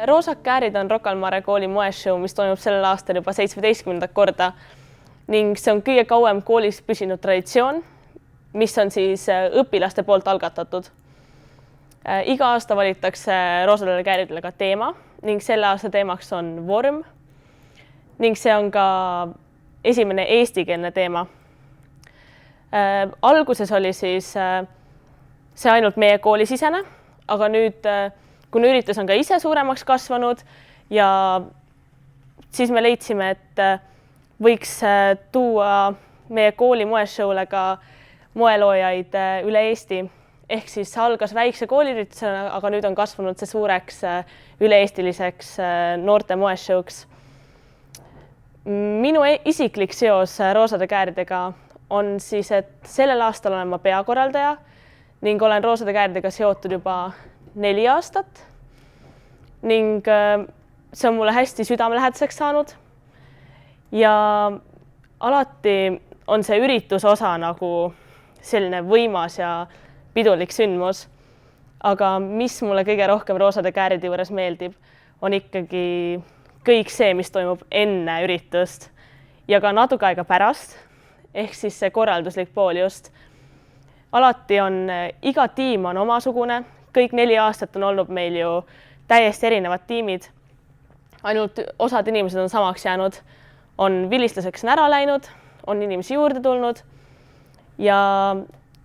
Roosad käärid on Rocca al Mare kooli moeshow, mis toimub sellel aastal juba 17. korda ning see on kõige kauem koolis püsinud traditsioon, mis on siis õpilaste poolt algatatud. Iga aasta valitakse roosadele kääridele ka teema ning selle aasta teemaks on vorm ning see on ka esimene eestikeelne teema. Alguses oli siis see ainult meie koolisisene, aga nüüd, kuna üritus on ka ise suuremaks kasvanud ja siis me leidsime, et võiks tuua meie kooli moeshow'le ka moeloojaid üle Eesti. Ehk siis algas väikse kooliüritusena, aga nüüd on kasvanud see suureks üle-eestiliseks noorte moeshow'ks. Minu isiklik seos roosade kääridega on siis, et sellel aastal olen ma peakorraldaja ning olen roosade kääridega seotud juba 4 aastat ning see on mulle hästi südamelähedaseks saanud ja alati on see ürituse osa nagu selline võimas ja pidulik sündmus, aga mis mulle kõige rohkem roosade kääride juures meeldib, on ikkagi kõik see, mis toimub enne üritust ja ka natuke aega pärast, ehk siis see korralduslik pool just. Alati on, iga tiim on omasugune, kõik 4 aastat on olnud meil ju täiesti erinevad tiimid. Ainult osad inimesed on samaks jäänud, on vilistlaseks ära läinud, on inimesi juurde tulnud ja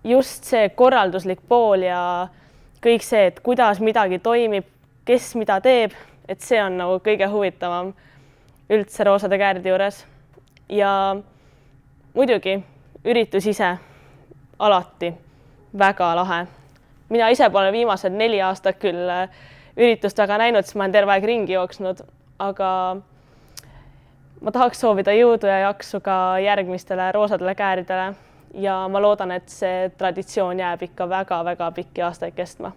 just see korralduslik pool ja kõik see, et kuidas midagi toimib, kes mida teeb, et see on nagu kõige huvitavam üldse roosade kääride juures. Ja muidugi üritus ise alati väga lahe. Mina ise pole viimased 4 aastat küll üritust väga näinud, siis ma olen terve aeg ringi jooksnud, aga ma tahaks soovida jõudu ja jaksu ka järgmistele roosadele kääridele ja ma loodan, et see traditsioon jääb ikka väga-väga pikki aastaid kestma.